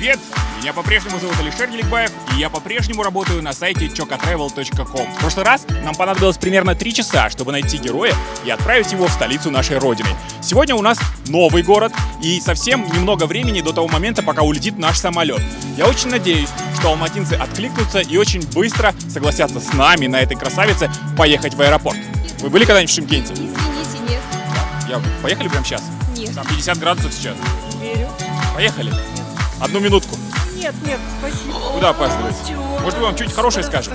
Привет! Меня по-прежнему зовут Алишер Еликбаев, и я по-прежнему работаю на сайте chocotravel.com. В прошлый раз нам понадобилось примерно 3 часа, чтобы найти героя и отправить его в столицу нашей родины. Сегодня у нас новый город, и совсем немного времени до того момента, пока улетит наш самолет. Я очень надеюсь, что алматинцы откликнутся и очень быстро согласятся с нами на этой красавице поехать в аэропорт. Вы были когда-нибудь в Шымкенте? Извините, нет. Поехали прямо сейчас? Нет. Там 50 градусов сейчас. Верю. Поехали. Одну минутку. Нет, спасибо. Куда опаздываете? Может, мы вам что-нибудь хорошее скажем?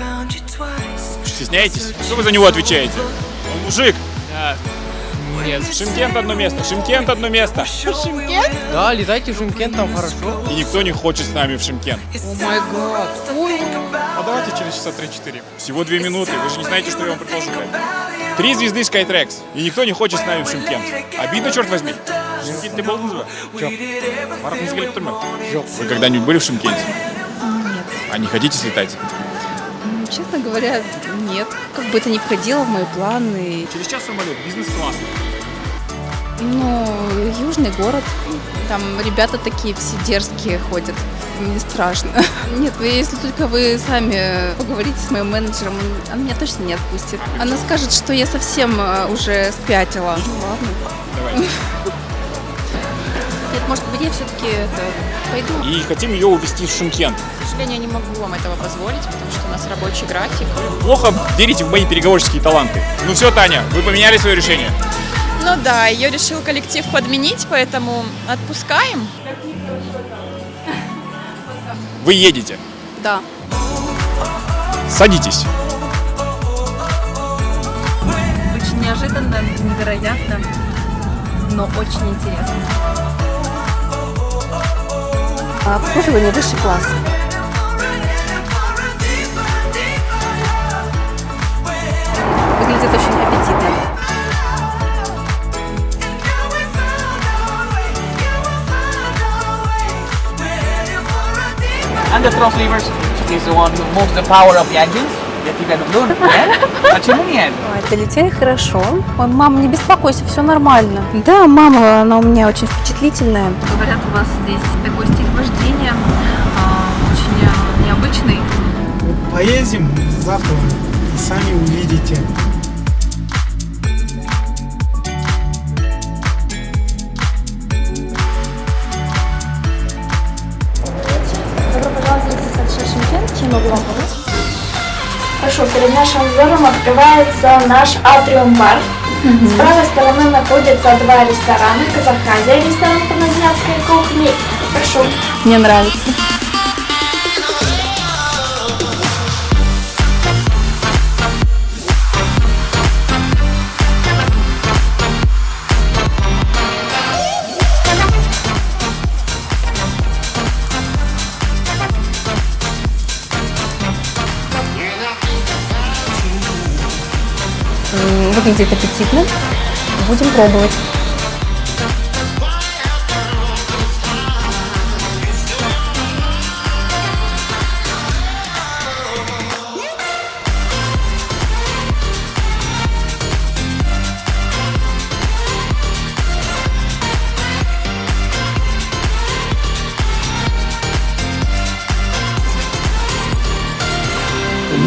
Стесняетесь? Что вы за него отвечаете? Он мужик. Да. Нет. Шымкент одно место. Шымкент одно место. Шымкент? Да, летайте в Шымкент, там хорошо. И никто не хочет с нами в Шымкент. О май гад. А давайте через часа 3-4. Всего 2 минуты. Вы же не знаете, что я вам предложил. 3 звезды Skytrax. И никто не хочет с нами в Шымкент. Обидно, черт возьми. Шымкент не был назва? Марат Вы когда-нибудь были в Шымкенте? Нет. А не хотите слетать? Честно говоря, нет. Как бы это ни входило в мои планы. Через час самолет, бизнес-класс. Ну, южный город. Там ребята такие все дерзкие ходят. Мне страшно. Нет, если только вы сами поговорите с моим менеджером, она меня точно не отпустит. Она скажет, что я совсем уже спятила. Ладно. Давай. Нет, может быть, я все-таки пойду. И хотим ее увезти в Шымкент. К сожалению, я не могу вам этого позволить, потому что у нас рабочий график. Плохо верите в мои переговорческие таланты. Ну все, Таня, вы поменяли свое решение? Ну да, ее решил коллектив подменить, поэтому отпускаем. Вы едете. Да. Садитесь. Очень неожиданно, невероятно, но очень интересно. Обслуживание высший класс. Выглядит очень аппетитно. And the thrust levers is the one who moves the power of the engines. Я тебя люблю, нет? Почему нет? Долетели хорошо. Ой, мама, не беспокойся, все нормально. Да, мама, она у меня очень впечатлительная. Говорят, у вас здесь такой стиль вождения, очень необычный. Поедем завтра и сами увидите. Добро пожаловать в Алишер Шымкент. Чем могу вам помочь? Хорошо, перед нашим взором открывается наш атриум-бар. С правой стороны находятся 2 ресторана. Казахазия, ресторан паназиатской кухни. Прошу. Мне нравится. Выглядит аппетитно. Будем пробовать.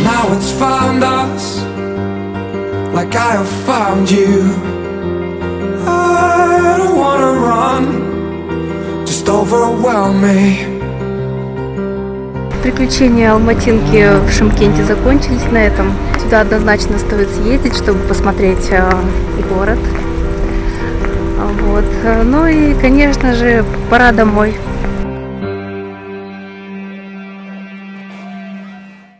Now it's found us, like I have found you. I don't wanna run, just overwhelm me. Приключения алматинки в Шымкенте закончились на этом. Сюда однозначно стоит съездить, чтобы посмотреть город. Вот. Ну и, конечно же, пора домой.